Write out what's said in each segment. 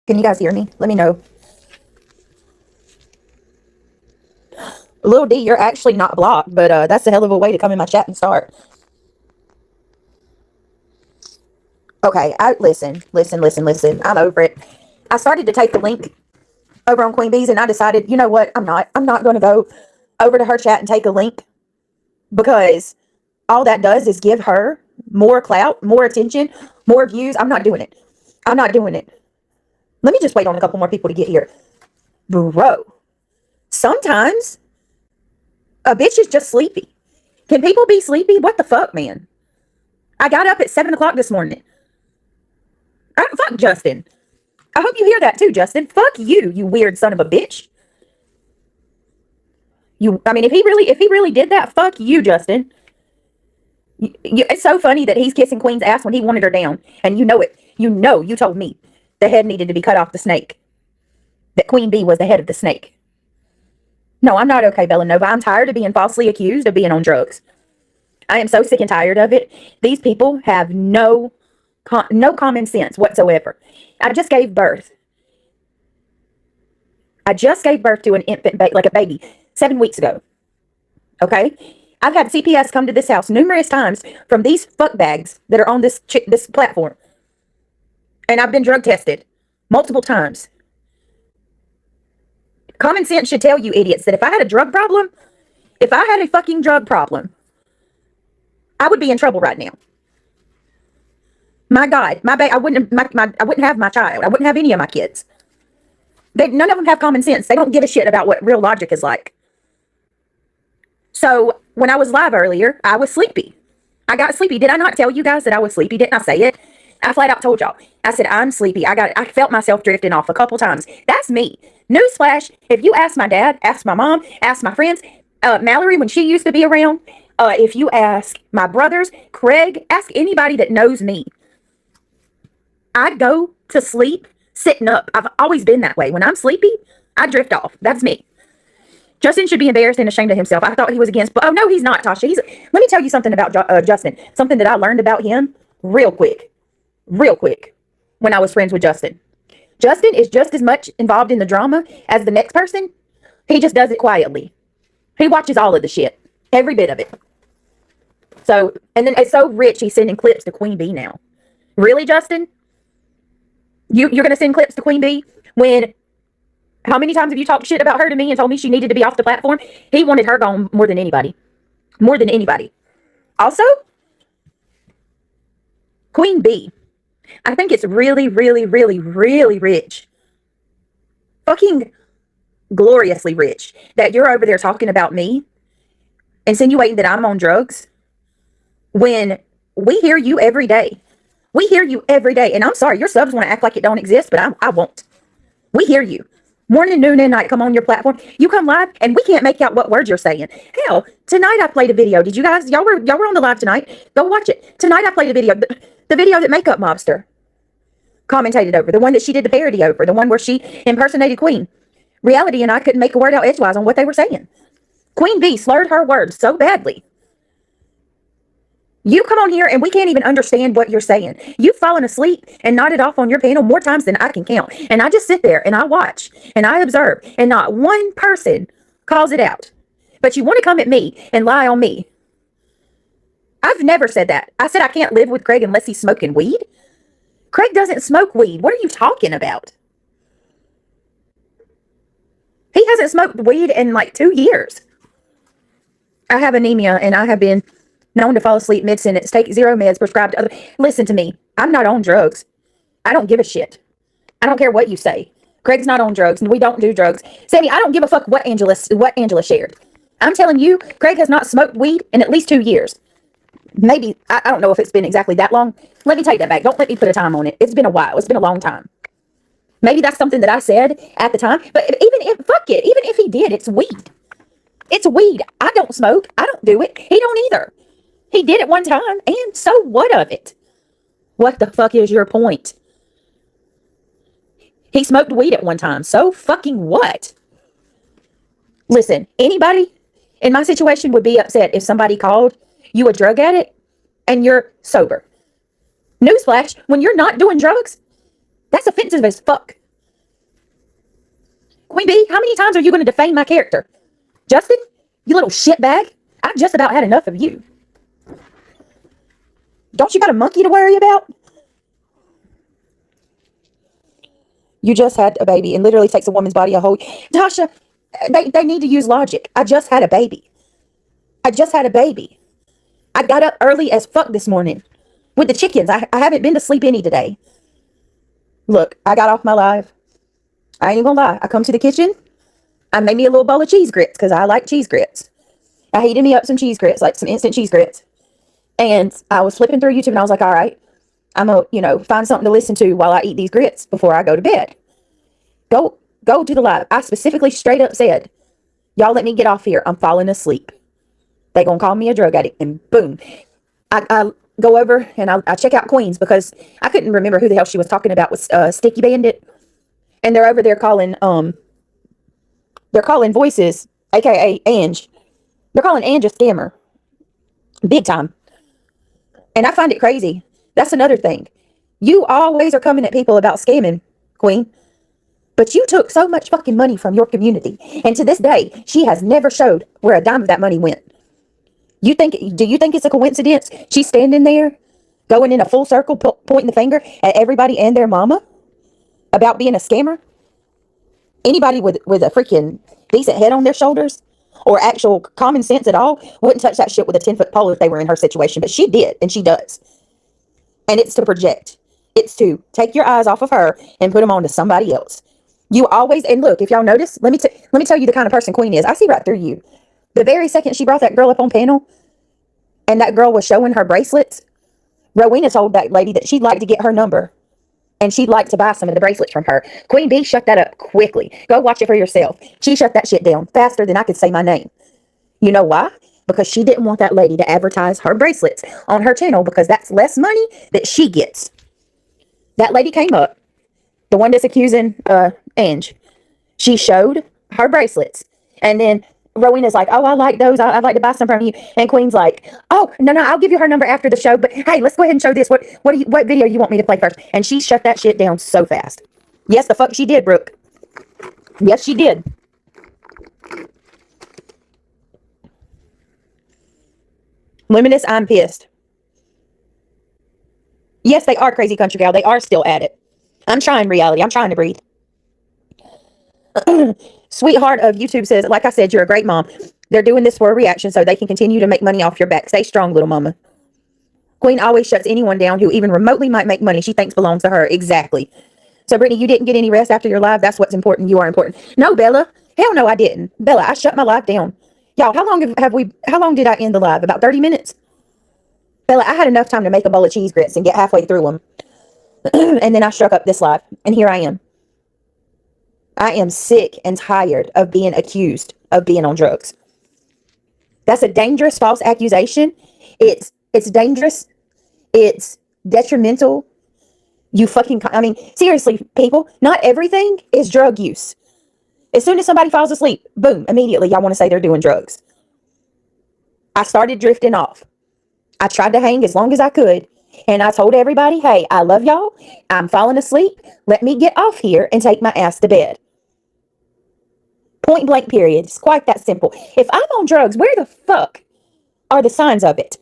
Can you guys hear me? Let me know. Lil D, you're actually not blocked, but that's a hell of a way to come in my chat and start. Okay, listen. I'm over it. I started to take the link over on Queen Bee's, and I decided, you know what? I'm not going to go over to her chat and take a link, because all that does is give her more clout, more attention, more views. I'm not doing it. I'm not doing it. Let me just wait on a couple more people to get here. Bro, sometimes a bitch is just sleepy. Can people be sleepy? What the fuck, man? I got up at 7 o'clock this morning. Fuck Justin. I hope you hear that too, Justin. Fuck you, you weird son of a bitch. If he really did that, fuck you, Justin. It's so funny that he's kissing Queen's ass when he wanted her down. And you know it. You told me the head needed to be cut off the snake. That Queen Bee was the head of the snake. No, I'm not okay, Bellanova. I'm tired of being falsely accused of being on drugs. I am so sick and tired of it. These people have no common sense whatsoever. I just gave birth to an infant, like a baby, 7 weeks ago. Okay? I've had CPS come to this house numerous times from these fuckbags that are on this platform. And I've been drug tested multiple times. Common sense should tell you idiots that if I had a fucking drug problem, I would be in trouble right now. My God, I wouldn't have my child. I wouldn't have any of my kids. None of them have common sense. They don't give a shit about what real logic is like. So when I was live earlier, I was sleepy. I got sleepy. Did I not tell you guys that I was sleepy? Didn't I say it? I flat out told y'all. I said, I'm sleepy. I felt myself drifting off a couple times. That's me. Newsflash, if you ask my dad, ask my mom, ask my friends, Mallory, when she used to be around, if you ask my brothers, Craig, ask anybody that knows me, I go to sleep sitting up. I've always been that way. When I'm sleepy, I drift off. That's me. Justin should be embarrassed and ashamed of himself. I thought he was against, but oh no, he's not, Tasha. Let me tell you something about Justin. Something that I learned about him real quick, when I was friends with Justin. Justin is just as much involved in the drama as the next person. He just does it quietly. He watches all of the shit, every bit of it. So, and then it's so rich, he's sending clips to Queen Bee now. Really, Justin? You're going to send clips to Queen Bee when, how many times have you talked shit about her to me and told me she needed to be off the platform? He wanted her gone more than anybody. More than anybody. Also, Queen Bee, I think it's really, really, really, really rich. Fucking gloriously rich that you're over there talking about me, insinuating that I'm on drugs, when we hear you every day. We hear you every day. And I'm sorry, your subs want to act like it don't exist, but I won't. We hear you. Morning, noon, and night, come on your platform. You come live, and we can't make out what words you're saying. Hell, tonight I played a video. Did you guys, y'all were on the live tonight. Go watch it. Tonight I played a video. The video that Makeup Mobster commentated over. The one that she did the parody over. The one where she impersonated Queen. Reality and I couldn't make a word out edgewise on what they were saying. Queen Bee slurred her words so badly. You come on here and we can't even understand what you're saying. You've fallen asleep and nodded off on your panel more times than I can count. And I just sit there and I watch and I observe, and not one person calls it out. But you want to come at me and lie on me. I've never said that. I said I can't live with Craig unless he's smoking weed. Craig doesn't smoke weed. What are you talking about? He hasn't smoked weed in like 2 years. I have anemia and I have been known to fall asleep mid-sentence, take 0 meds prescribed to other. Listen to me. I'm not on drugs. I don't give a shit. I don't care what you say. Craig's not on drugs, and we don't do drugs. Sammy, I don't give a fuck what Angela shared. I'm telling you, Craig has not smoked weed in at least 2 years. Maybe, I don't know if it's been exactly that long. Let me take that back. Don't let me put a time on it. It's been a while. It's been a long time. Maybe that's something that I said at the time. But fuck it. Even if he did, it's weed. It's weed. I don't smoke. I don't do it. He don't either. He did it one time, and so what of it? What the fuck is your point? He smoked weed at one time, so fucking what? Listen, anybody in my situation would be upset if somebody called you a drug addict and you're sober. Newsflash, when you're not doing drugs, that's offensive as fuck. Queen B, how many times are you going to defame my character? Justin, you little shitbag. I've just about had enough of you. Don't you got a monkey to worry about? You just had a baby, and literally takes a woman's body a whole... Tasha, they need to use logic. I just had a baby. I just had a baby. I got up early as fuck this morning with the chickens. I haven't been to sleep any today. Look, I got off my live. I ain't gonna lie. I come to the kitchen. I made me a little bowl of cheese grits because I like cheese grits. I heated me up some cheese grits, like some instant cheese grits. And I was flipping through YouTube and I was like, all right, I'm going to, find something to listen to while I eat these grits before I go to bed. Go to the live. I specifically straight up said, y'all let me get off here. I'm falling asleep. They gonna call me a drug addict, and boom. I go over and I check out Queens because I couldn't remember who the hell she was talking about with Sticky Bandit. And they're over there calling Voices, aka Ange. They're calling Ange a scammer. Big time. And I find it crazy. That's another thing. You always are coming at people about scamming, Queen. But you took so much fucking money from your community. And to this day, she has never showed where a dime of that money went. Do you think it's a coincidence? She's standing there, going in a full circle, pointing the finger at everybody and their mama about being a scammer? Anybody with a freaking decent head on their shoulders or actual common sense at all wouldn't touch that shit with a 10-foot pole if they were in her situation. But she did, and she does. And it's to project. It's to take your eyes off of her and put them onto somebody else. You always, and look, if y'all notice, let me tell you the kind of person Queen is. I see right through you. The very second she brought that girl up on panel and that girl was showing her bracelets, Rowena told that lady that she'd like to get her number and she'd like to buy some of the bracelets from her. Queen B shut that up quickly. Go watch it for yourself. She shut that shit down faster than I could say my name. You know why? Because she didn't want that lady to advertise her bracelets on her channel because that's less money that she gets. That lady came up, the one that's accusing Ange. She showed her bracelets. And then Rowena's like, oh, I like those. I'd like to buy some from you. And Queen's like, oh, no, I'll give you her number after the show. But hey, let's go ahead and show this. What video you want me to play first? And she shut that shit down so fast. Yes, the fuck she did, Brooke. Yes, she did. Luminous, I'm pissed. Yes, they are crazy country gal. They are still at it. I'm trying reality. I'm trying to breathe. Sweetheart of YouTube says, like I said, you're a great mom. They're doing this for a reaction so they can continue to make money off your back. Stay strong, little mama. Queen always shuts anyone down who even remotely might make money she thinks belongs to her. Exactly. So, Brittney, you didn't get any rest after your live? That's what's important. You are important. No, Bella. Hell no, I didn't. Bella, I shut my live down. Y'all, how long did I end the live? About 30 minutes? Bella, I had enough time to make a bowl of cheese grits and get halfway through them. And then I struck up this live. And here I am. I am sick and tired of being accused of being on drugs. That's a dangerous false accusation. It's dangerous. It's detrimental. Seriously, people, not everything is drug use. As soon as somebody falls asleep, boom, immediately y'all want to say they're doing drugs. I started drifting off. I tried to hang as long as I could. And I told everybody, hey, I love y'all. I'm falling asleep. Let me get off here and take my ass to bed. Point blank period. It's quite that simple. If I'm on drugs, where the fuck are the signs of it?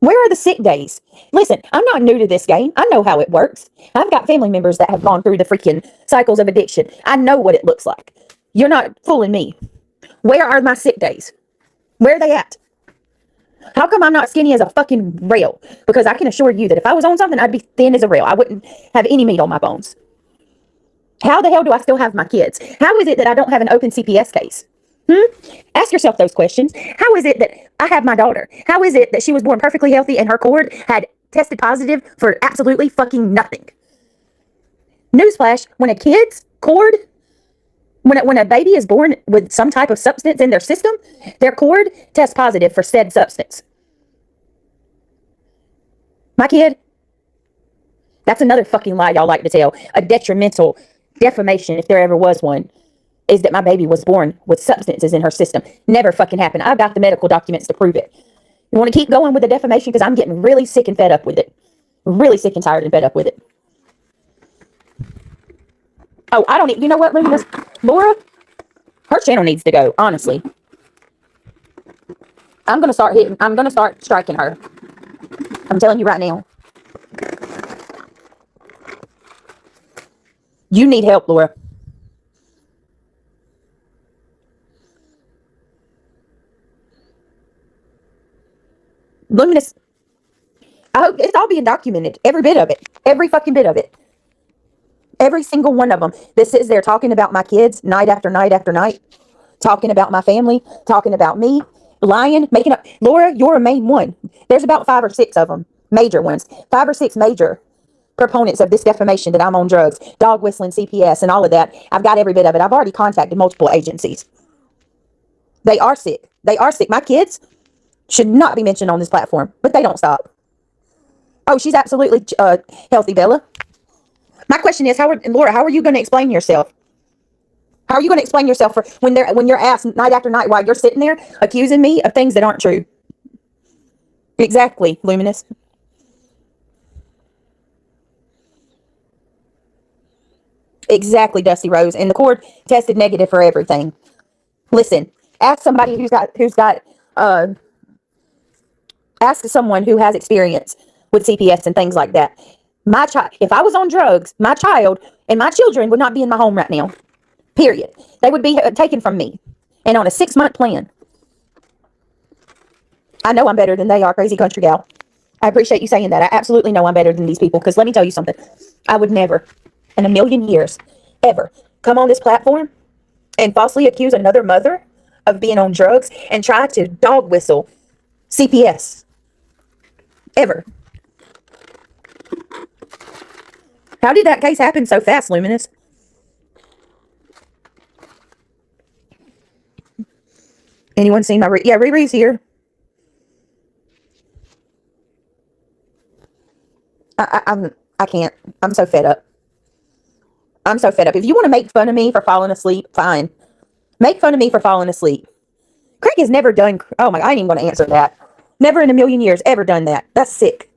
Where are the sick days? Listen, I'm not new to this game. I know how it works. I've got family members that have gone through the freaking cycles of addiction. I know what it looks like. You're not fooling me. Where are my sick days? Where are they at? How come I'm not skinny as a fucking rail? Because I can assure you that if I was on something, I'd be thin as a rail. I wouldn't have any meat on my bones. How the hell do I still have my kids? How is it that I don't have an open CPS case? Ask yourself those questions. How is it that I have my daughter? How is it that she was born perfectly healthy and her cord had tested positive for absolutely fucking nothing? Newsflash, when a kid's cord, when a baby is born with some type of substance in their system, their cord tests positive for said substance. My kid, that's another fucking lie y'all like to tell. A detrimental defamation, if there ever was one, is that my baby was born with substances in her system. Never fucking happened. I've got the medical documents to prove it. You want to keep going with the defamation? Because I'm getting really sick and fed up with it. Really sick and tired and fed up with it. Oh, I don't even, you know what, Laura? Her channel needs to go, honestly. I'm going to start striking her. I'm telling you right now. You need help, Laura. Luminous. I hope it's all being documented. Every bit of it. Every fucking bit of it. Every single one of them that sits there talking about my kids night after night after night. Talking about my family. Talking about me. Lying. Making up. Laura, you're a main one. There's about 5 or 6 of them. Major ones. 5 or 6 major proponents of this defamation that I'm on drugs. Dog whistling, CPS, and all of that. I've got every bit of it. I've already contacted multiple agencies. They are sick. They are sick. My kids should not be mentioned on this platform, but they don't stop. Oh, she's absolutely healthy, Bella. My question is, Laura, how are you going to explain yourself? How are you going to explain yourself for when you're asked night after night while you're sitting there accusing me of things that aren't true? Exactly, Luminous. Exactly, Dusty Rose. And the cord tested negative for everything. Listen, ask somebody ask someone who has experience with CPS and things like that. My child, if I was on drugs, my child and my children would not be in my home right now. Period. They would be taken from me and on a 6-month plan. I know I'm better than they are, crazy country gal. I appreciate you saying that. I absolutely know I'm better than these people, because let me tell you something. I would never, in a million years, ever come on this platform and falsely accuse another mother of being on drugs and try to dog whistle CPS. Ever. How did that case happen so fast, Luminous? Anyone seen my... Yeah, Riri's here. I can't. I'm so fed up. I'm so fed up. If you want to make fun of me for falling asleep, fine. Make fun of me for falling asleep. Craig has never done... Oh my... I ain't even going to answer that. Never in a million years ever done that. That's sick.